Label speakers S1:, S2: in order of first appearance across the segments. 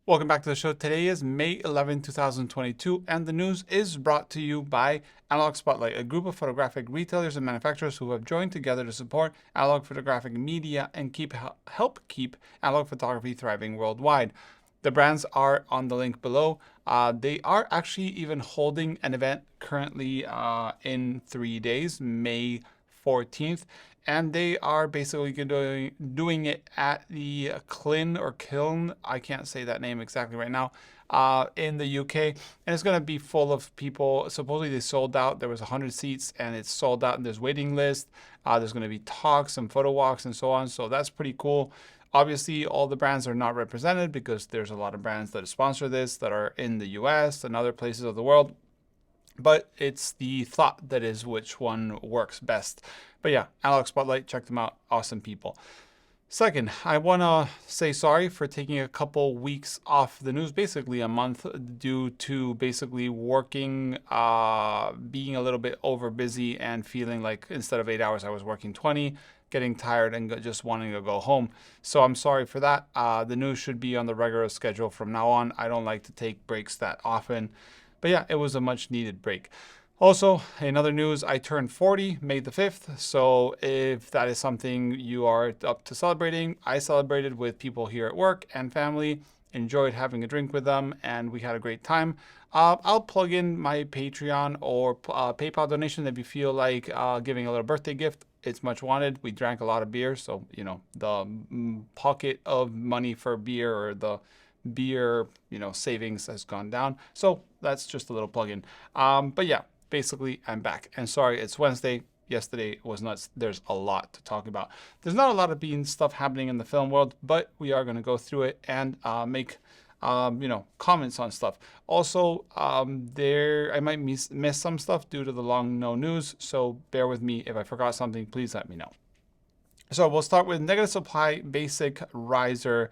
S1: Welcome back to the show. Today is May 11, 2022, and the news is brought to you by Analog Spotlight, a group of photographic retailers and manufacturers who have joined together to support analog photographic media and help keep analog photography thriving worldwide. The brands are on the link below. They are actually even holding an event currently in 3 days, May 14th. And they are basically doing it at the Kiln, I can't say that name exactly right now, in the UK. And it's going to be full of people. Supposedly they sold out. There was 100 seats and it's sold out and there's waiting list. There's going to be talks and photo walks and so on. So that's pretty cool. Obviously, all the brands are not represented because there's a lot of brands that sponsor this that are in the US and other places of the world. But it's the thought that is which one works best. But yeah, Analog Spotlight, check them out. Awesome people. Second, I want to say sorry for taking a couple weeks off the news, basically a month, due to basically working, being a little bit over busy and feeling like instead of 8 hours, I was working 20, getting tired and just wanting to go home. So I'm sorry for that. The news should be on the regular schedule from now on. I don't like to take breaks that often. But yeah, it was a much needed break. Also, in other news, I turned 40 May the 5th. So if that is something you are up to celebrating, I celebrated with people here at work and family, enjoyed having a drink with them, and we had a great time. I'll plug in my Patreon or PayPal donation if you feel like giving a little birthday gift. It's much wanted. We drank a lot of beer. So, you know, the pocket of money for beer or the beer, savings has gone down. So that's just a little plug-in. But yeah, basically I'm back. And sorry, it's Wednesday. Yesterday was nuts. There's a lot to talk about. There's not a lot of stuff happening in the film world, but we are going to go through it and make comments on stuff. Also, I might miss some stuff due to the long no news. So bear with me. If I forgot something, please let me know. So we'll start with negative supply basic riser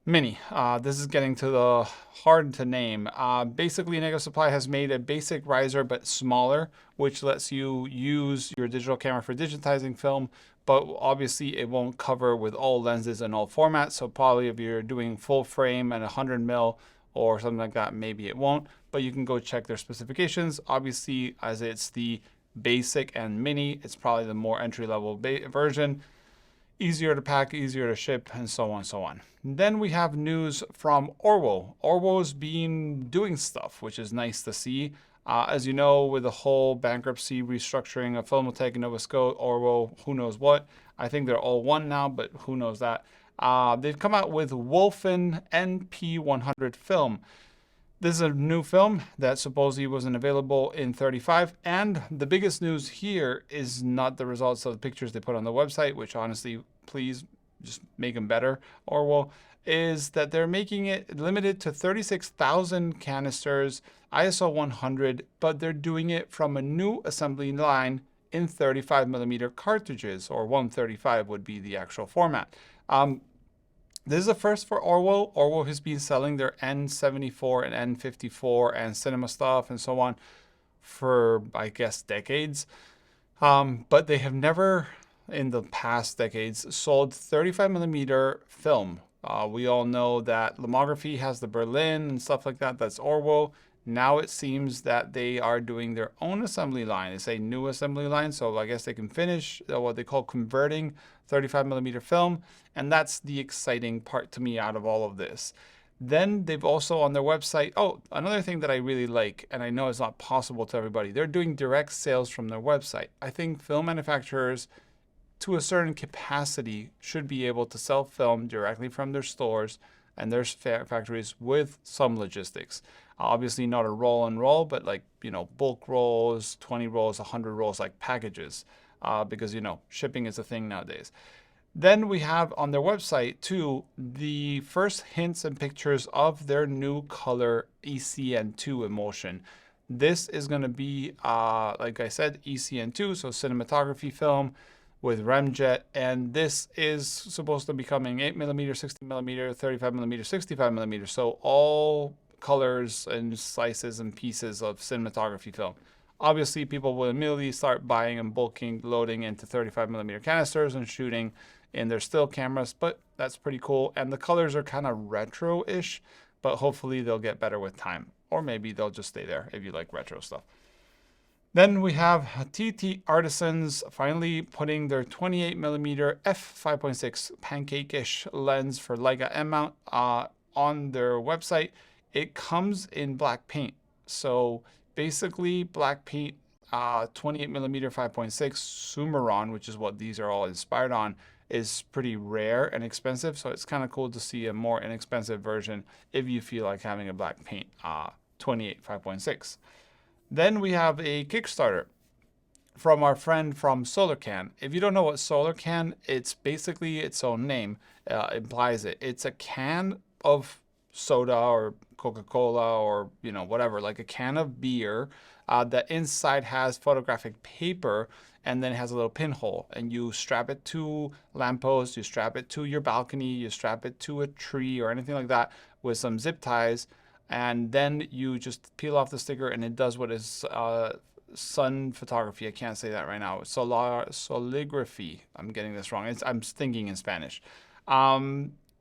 S1: Mini. This is getting to the hard to name. Basically, Nega Supply has made a basic riser but smaller, which lets you use your digital camera for digitizing film, but obviously it won't cover with all lenses and all formats. So probably if you're doing full frame and 100mm or something like that, maybe it won't, but you can go check their specifications. Obviously, as it's the basic and mini, it's probably the more entry-level version. Easier to pack, easier to ship, and so on and so on. Then we have news from Orwo. Orwo's been doing stuff, which is nice to see. As you know, with the whole bankruptcy restructuring of Filmotech and Novascope, Orwo, who knows what. I think they're all one now, but who knows that. They've come out with Wolfen NP100 film. This is a new film that supposedly wasn't available in 35. And the biggest news here is not the results of the pictures they put on the website, which honestly, please just make them better, Orwo, is that they're making it limited to 36,000 canisters, ISO 100, but they're doing it from a new assembly line in 35mm cartridges, or 135 would be the actual format. This is a first for Orwo. Orwo has been selling their N74 and N54 and cinema stuff and so on for, I guess, decades. But they have never, in the past decades, sold 35mm film. We all know that Lomography has the Berlin and stuff like that. That's Orwo. Now it seems that they are doing their own assembly line. It's a new assembly line, so I guess they can finish what they call converting 35mm film, and that's the exciting part to me out of all of this. Then they've also on their website, another thing that I really like, and I know it's not possible to everybody, they're doing direct sales from their website. I think film manufacturers, to a certain capacity, should be able to sell film directly from their stores and their factories with some logistics. Obviously not a roll and roll, but like, bulk rolls, 20 rolls, 100 rolls, like packages, because, shipping is a thing nowadays. Then we have on their website too, the first hints and pictures of their new color ECN2 emulsion. This is going to be, like I said, ECN2, so cinematography film, with remjet, and this is supposed to be coming 8mm, 60mm, 35mm, 65mm, so all colors and slices and pieces of cinematography film. Obviously, people will immediately start buying and bulking, loading into 35mm canisters and shooting in their still cameras, but that's pretty cool. And the colors are kind of retro-ish, but hopefully they'll get better with time. Or maybe they'll just stay there if you like retro stuff. Then we have TTArtisans finally putting their 28mm f5.6 pancake-ish lens for Leica M mount on their website. It comes in black paint. So basically black paint, 28mm 5.6 Sumeron, which is what these are all inspired on, is pretty rare and expensive. So it's kind of cool to see a more inexpensive version if you feel like having a black paint 28 5.6. Then we have a Kickstarter from our friend from Solarcan. If you don't know what Solarcan, it's basically its own name implies it. It's a can of soda or Coca-Cola or, you know, whatever, like a can of beer that inside has photographic paper, and then it has a little pinhole, and you strap it to lamppost, you strap it to your balcony, you strap it to a tree or anything like that with some zip ties, and then you just peel off the sticker and it does what is sun photography. I can't say that right now. Soligraphy. I'm getting this wrong. I'm thinking in Spanish.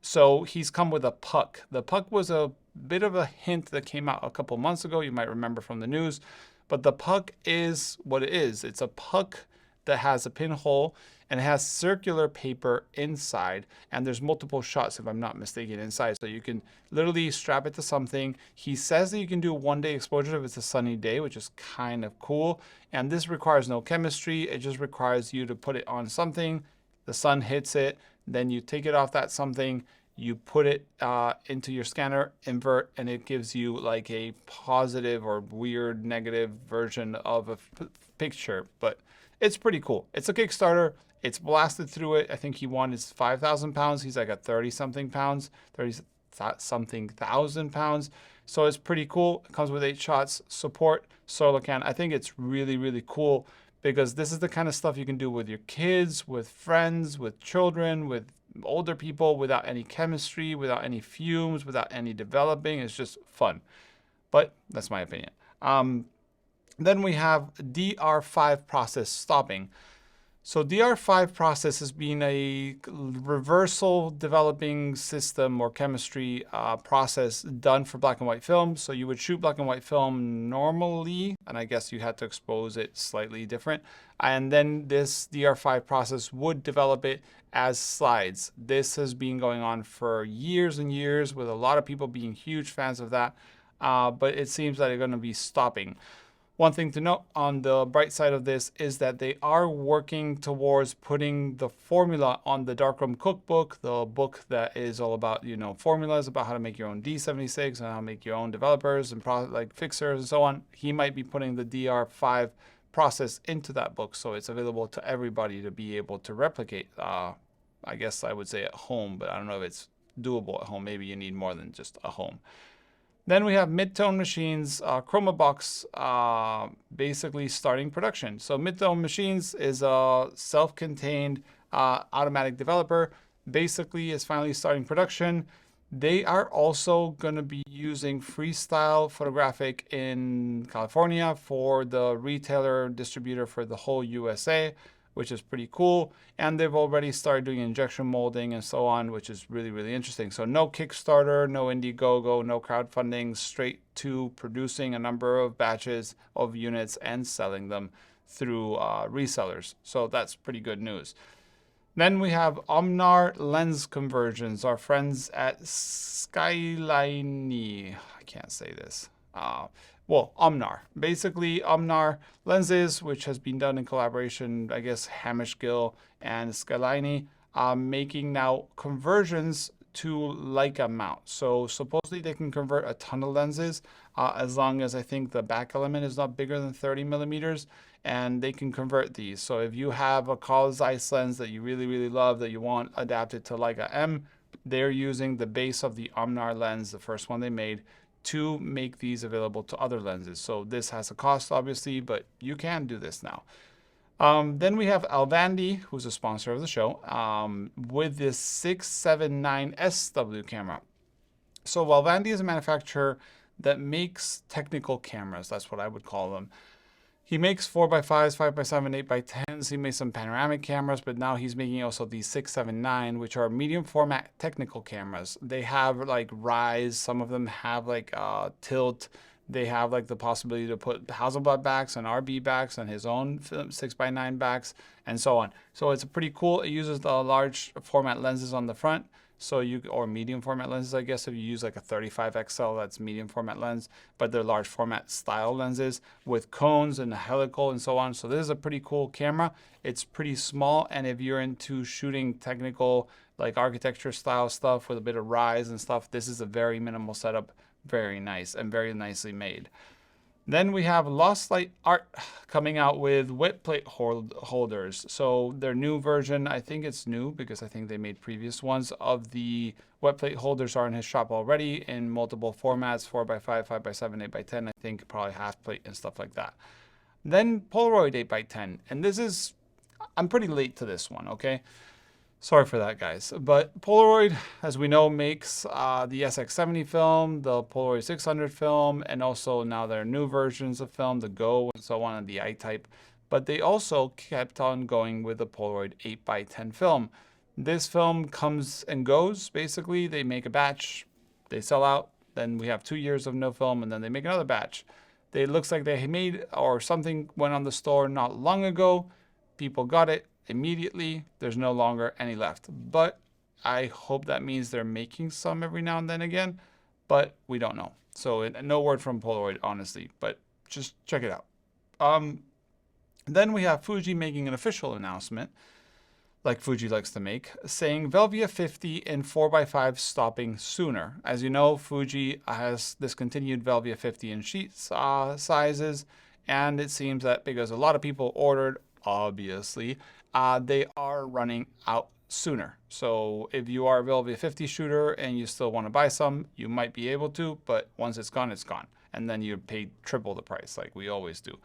S1: So he's come with a puck. The puck was a bit of a hint that came out a couple months ago. You might remember from the news. But the puck is what it is. It's a puck that has a pinhole and it has circular paper inside. And there's multiple shots, if I'm not mistaken, inside. So you can literally strap it to something. He says that you can do one-day exposure if it's a sunny day, which is kind of cool. And this requires no chemistry. It just requires you to put it on something. The sun hits it. Then you take it off that something, you put it into your scanner, invert, and it gives you like a positive or weird negative version of a picture. But it's pretty cool. It's a Kickstarter. It's blasted through it. I think he won his 5,000 pounds. He's like at 30-something pounds, 30-something thousand pounds. So it's pretty cool. It comes with 8 shots. Support Solarcan. I think it's really, really cool, because this is the kind of stuff you can do with your kids, with friends, with children, with older people, without any chemistry, without any fumes, without any developing. It's just fun. But that's my opinion. Then we have DR5 Process Stopping. So DR5 process has been a reversal developing system or chemistry process done for black and white film. So you would shoot black and white film normally, and I guess you had to expose it slightly different. And then this DR5 process would develop it as slides. This has been going on for years and years, with a lot of people being huge fans of that. But it seems that they're going to be stopping. One thing to note on the bright side of this is that they are working towards putting the formula on the Darkroom Cookbook, the book that is all about, you know, formulas about how to make your own D76 and how to make your own developers and like fixers and so on. He might be putting the DR5 process into that book, so it's available to everybody to be able to replicate. I guess I would say at home, but I don't know if it's doable at home. Maybe you need more than just a home. Then we have Midtone Machines, Chromabox, basically starting production. So Midtone Machines is a self-contained automatic developer, basically is finally starting production. They are also going to be using Freestyle Photographic in California for the retailer distributor for the whole USA, which is pretty cool. And they've already started doing injection molding and so on, which is really, really interesting. So no Kickstarter, no Indiegogo, no crowdfunding, straight to producing a number of batches of units and selling them through resellers. So that's pretty good news. Then we have Omnar lens conversions, our friends at Skyline. I can't say this. Well, Omnar. Basically, Omnar lenses, which has been done in collaboration, I guess, Hamish Gill and Skyline, making now conversions to Leica mount. So supposedly they can convert a ton of lenses as long as I think the back element is not bigger than 30mm, and they can convert these. So if you have a Carl Zeiss lens that you really, really love that you want adapted to Leica M, they're using the base of the Omnar lens, the first one they made, to make these available to other lenses. So this has a cost, obviously, but you can do this now. Then we have Alvandi, who's a sponsor of the show, with this 679 SW camera. So Alvandi is a manufacturer that makes technical cameras. That's what I would call them. He makes 4x5s, 5x7, 8x10s. He makes some panoramic cameras, but now he's making also these 679, which are medium format technical cameras. They have like rise. Some of them have like tilt. They have like the possibility to put Hasselblad backs and RB backs and his own 6x9 backs and so on. So it's pretty cool. It uses the large format lenses on the front. So or medium format lenses, I guess, if you use like a 35 XL, that's medium format lens, but they're large format style lenses with cones and a helical and so on. So this is a pretty cool camera. It's pretty small. And if you're into shooting technical, like architecture style stuff with a bit of rise and stuff, this is a very minimal setup, very nice and very nicely made. Then we have Lost Light Art coming out with wet plate holders. So their new version, I think it's new because I think they made previous ones of the wet plate holders are in his shop already in multiple formats, 4x5, 5x7, 8x10, I think probably half plate and stuff like that. Then Polaroid 8x10, and this is, I'm pretty late to this one, okay? Sorry for that, guys. But Polaroid, as we know, makes the SX70 film, the Polaroid 600 film, and also now their new versions of film, the Go and so on, and the I-Type. But they also kept on going with the Polaroid 8x10 film. This film comes and goes, basically. They make a batch, they sell out, then we have 2 years of no film, and then they make another batch. It looks like they made, or something went on the store not long ago. People got it immediately. There's no longer any left, but I hope that means they're making some every now and then again, but we don't know. So no word from Polaroid, honestly, but just check it out. Then we have Fuji making an official announcement, like Fuji likes to make, saying Velvia 50 in 4x5 stopping sooner. As you know, Fuji has discontinued Velvia 50 in sheet sizes, and it seems that because a lot of people ordered, obviously, they are running out sooner. So if you are a Velvia 50 shooter and you still want to buy some, you might be able to, but once it's gone, it's gone. And then you pay triple the price like we always do.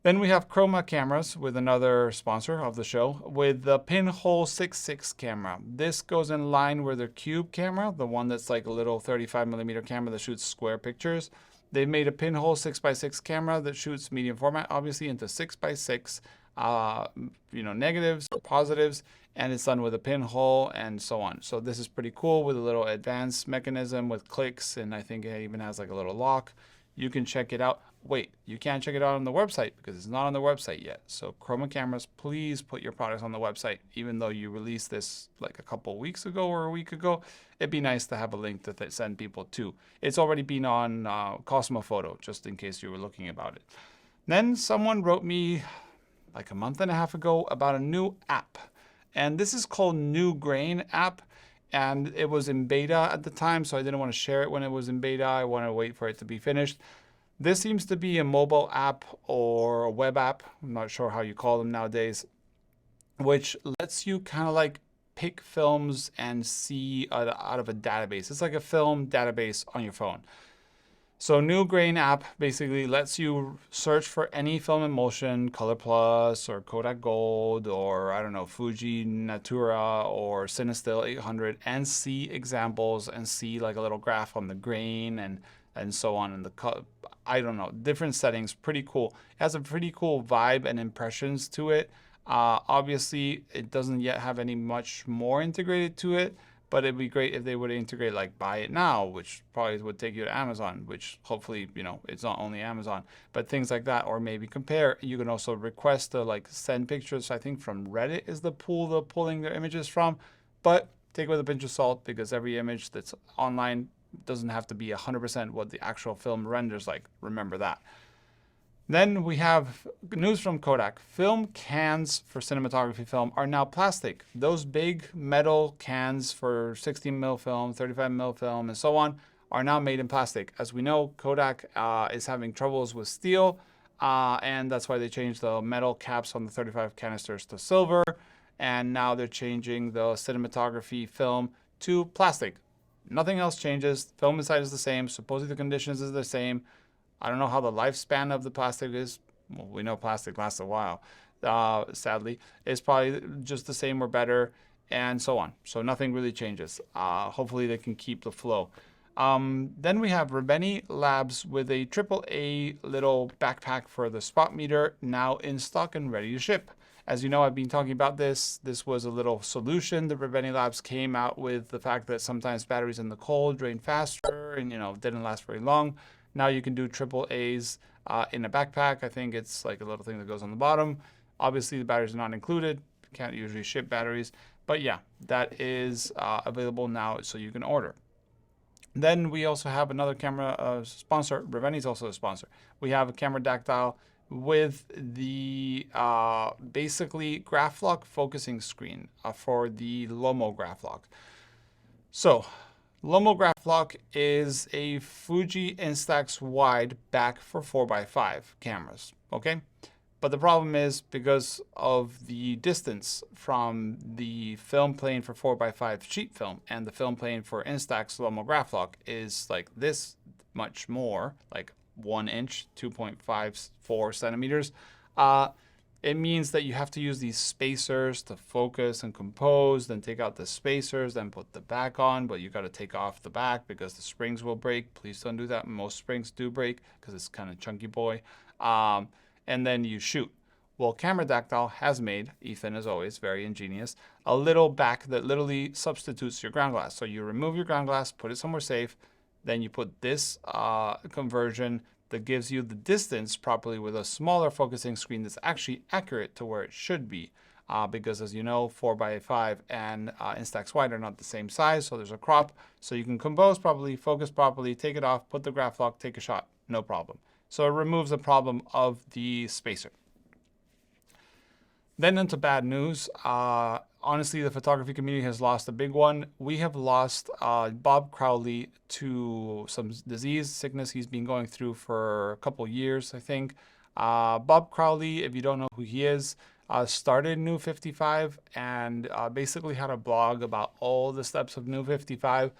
S1: Then we have Chroma cameras with another sponsor of the show with the Pinhole 66 camera. This goes in line with their Cube camera, the one that's like a little 35mm camera that shoots square pictures. They've made a Pinhole 6x6 camera that shoots medium format, obviously, into 6x6, negatives, positives, and it's done with a pinhole and so on. So this is pretty cool with a little advanced mechanism with clicks, and I think it even has like a little lock. You can check it out. Wait, you can't check it out on the website because it's not on the website yet. So Chroma cameras, please put your products on the website. Even though you released this like a couple weeks ago or a week ago, it'd be nice to have a link to send people to. It's already been on Kosmo Foto, just in case you were looking about it. Then someone wrote me like a month and a half ago about a new app. And this is called New Grain app. And it was in beta at the time, so I didn't want to share it when it was in beta. I want to wait for it to be finished. This seems to be a mobile app or a web app. I'm not sure how you call them nowadays, which lets you kind of like pick films and see out of a database. It's like a film database on your phone. So New Grain app basically lets you search for any film in motion, Color Plus or Kodak Gold or I don't know, Fuji Natura or Cinestill 800 and see examples and see like a little graph on the grain and so on and I don't know, different settings. Pretty cool. It has a pretty cool vibe and impressions to it. Obviously, it doesn't yet have any much more integrated to it. But it'd be great if they would integrate like buy it now, which probably would take you to Amazon, which hopefully, it's not only Amazon, but things like that, or maybe compare. You can also request to like send pictures. I think from Reddit is the pool they're pulling their images from, but take it with a pinch of salt because every image that's online doesn't have to be 100% what the actual film renders like. Remember that. Then we have news from Kodak. Film cans for cinematography film are now plastic. Those big metal cans for 16mm film, 35mm film, and so on are now made in plastic. As we know, Kodak is having troubles with steel, and that's why they changed the metal caps on the 35 canisters to silver, and now they're changing the cinematography film to plastic. Nothing else changes. Film inside is the same. Supposedly the conditions is the same. I don't know how the lifespan of the plastic is. Well, we know plastic lasts a while. sadly. It's probably just the same or better, and so on. So nothing really changes. Hopefully they can keep the flow. Then we have Reveni Labs with a AAA little backpack for the spot meter, now in stock and ready to ship. As you know, I've been talking about this. This was a little solution. The Reveni Labs came out with the fact that sometimes batteries in the cold drain faster and, didn't last very long. Now you can do AAAs in a backpack. I think it's like a little thing that goes on the bottom. Obviously, the batteries are not included. Can't usually ship batteries. But yeah, that is available now, so you can order. Then we also have another camera sponsor. Reveni is also a sponsor. We have a Cameradactyl with the basically graph lock focusing screen for the Lomo graph lock. So Lomo graph lock is a Fuji Instax wide back for 4x5 cameras, okay? But the problem is because of the distance from the film plane for 4x5 sheet film and the film plane for Instax Lomo graph lock is like this much more, like 1 inch, 2.54 centimeters. It means that you have to use these spacers to focus and compose, then take out the spacers, then put the back on, but you got to take off the back because the springs will break. Please don't do that. Most springs do break because it's kind of chunky boy. And then you shoot. Well, Cameradactyl has made, Ethan as always, very ingenious, a little back that literally substitutes your ground glass. So you remove your ground glass, put it somewhere safe, then you put this conversion that gives you the distance properly with a smaller focusing screen that's actually accurate to where it should be. Because as you know, 4x5 and Instax wide are not the same size, so there's a crop. So you can compose properly, focus properly, take it off, put the graph lock, take a shot, no problem. So it removes the problem of the spacer. Then into bad news. Honestly, the photography community has lost a big one. We have lost Bob Crowley to some disease, sickness he's been going through for a couple years, I think. Bob Crowley, if you don't know who he is, started New 55 and basically had a blog about all the steps of New 55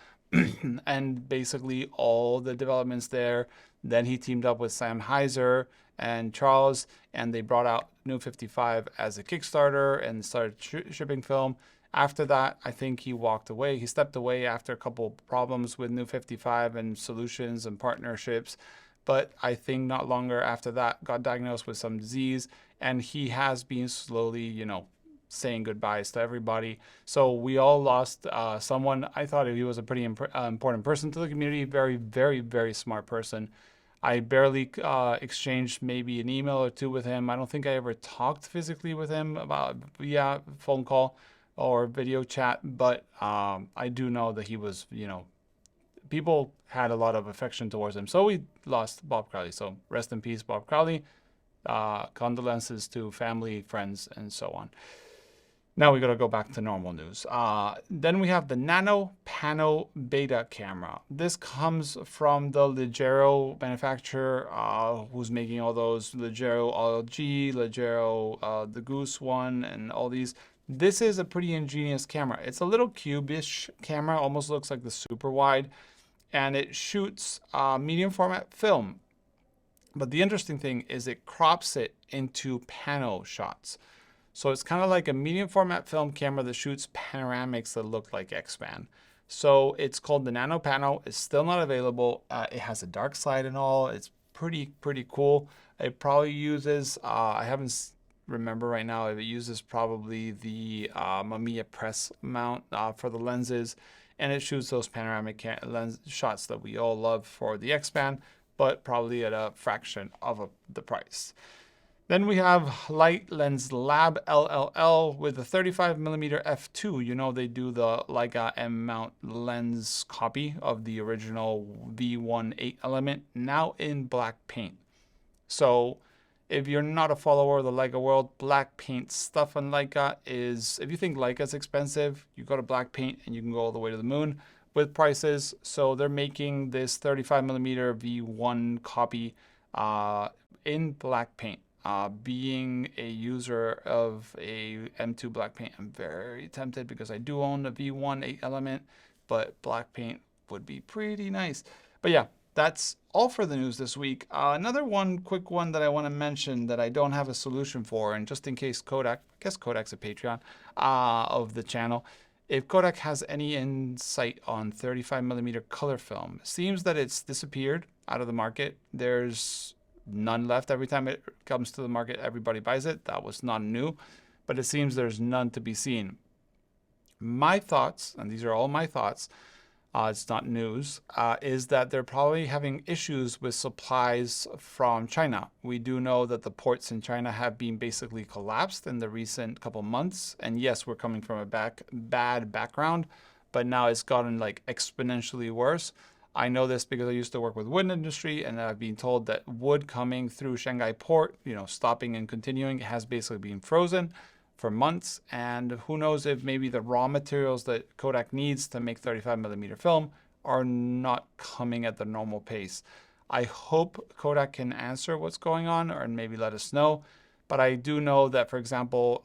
S1: and basically all the developments there. Then he teamed up with Sam Heiser and Charles, and they brought out New 55 as a Kickstarter and started shipping film. After that, I think he walked away. He stepped away after a couple problems with New 55 and solutions and partnerships. But I think not longer after that, got diagnosed with some disease, and he has been slowly, saying goodbyes to everybody. So we all lost someone. I thought he was a pretty important person to the community. Very, very, very smart person. I barely exchanged maybe an email or two with him. I don't think I ever talked physically with him about via phone call or video chat, but I do know that he was, people had a lot of affection towards him. So we lost Bob Crowley. So rest in peace, Bob Crowley. Condolences to family, friends, and so on. Now we got to go back to normal news. Then we have the Nano Pano Beta camera. This comes from the Leggero manufacturer who's making all those Leggero LG, Leggero the Goose one, and all these. This is a pretty ingenious camera. It's a little cube-ish camera, almost looks like the super wide, and it shoots medium format film. But the interesting thing is it crops it into pano shots. So it's kind of like a medium format film camera that shoots panoramics that look like X-Band. So it's called the Nano Pano. It's still not available. It has a dark side and all. It's pretty cool. It probably uses, I haven't remember right now if it uses probably the Mamiya press mount for the lenses. And it shoots those panoramic lens shots that we all love for the X-Band, but probably at a fraction of the price. Then we have Light Lens Lab LLL with a 35mm f2. They do the Leica M mount lens copy of the original V1.8 element, now in black paint. So if you're not a follower of the Leica world, black paint stuff on Leica is, if you think Leica is expensive, you go to black paint and you can go all the way to the moon with prices. So they're making this 35mm V1 copy in black paint. Being a user of a M2 black paint, I'm very tempted because I do own a V1.8 element, but black paint would be pretty nice. But yeah, that's all for the news this week. Another quick one that I want to mention that I don't have a solution for, and just in case Kodak, I guess Kodak's a Patreon of the channel, if Kodak has any insight on 35mm color film. It seems that it's disappeared out of the market. There's none left. Every time it comes to the market, everybody buys it. That was not new, but it seems there's none to be seen. My thoughts, and these are all my thoughts, it's not news, is that they're probably having issues with supplies from China. We do know that the ports in China have been basically collapsed in the recent couple months. And yes, we're coming from a bad background, but now it's gotten like exponentially worse. I know this because I used to work with wood industry, and I've been told that wood coming through Shanghai port, stopping and continuing, has basically been frozen for months. And who knows if maybe the raw materials that Kodak needs to make 35mm film are not coming at the normal pace. I hope Kodak can answer what's going on or maybe let us know. But I do know that, for example,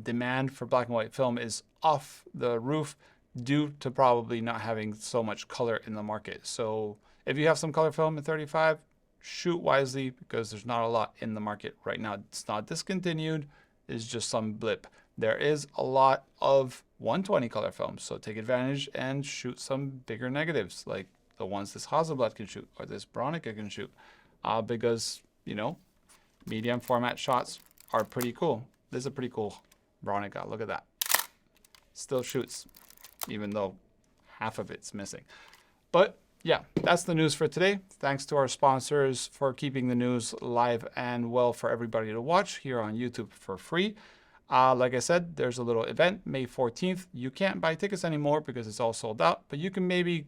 S1: demand for black and white film is off the roof due to probably not having so much color in the market. So if you have some color film in 35, shoot wisely, because there's not a lot in the market right now. It's not discontinued. Is just some blip. There is a lot of 120 color films, so take advantage and shoot some bigger negatives, like the ones this Hasselblad can shoot or this Bronica can shoot, because medium format shots are pretty cool. This is a pretty cool Bronica. Look at that. Still shoots, even though half of it's missing. But yeah, that's the news for today. Thanks to our sponsors for keeping the news live and well for everybody to watch here on YouTube for free. Like I said, there's a little event May 14th. You can't buy tickets anymore because it's all sold out, but you can maybe,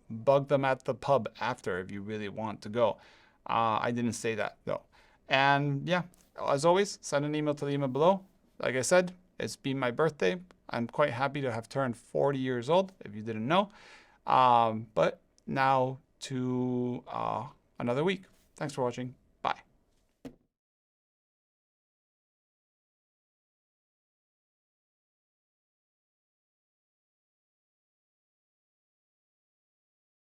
S1: bug them at the pub after if you really want to go. I didn't say that though. And yeah, as always, send an email to the email below. Like I said, it's been my birthday. I'm quite happy to have turned 40 years old, if you didn't know. But now to another week. Thanks for watching.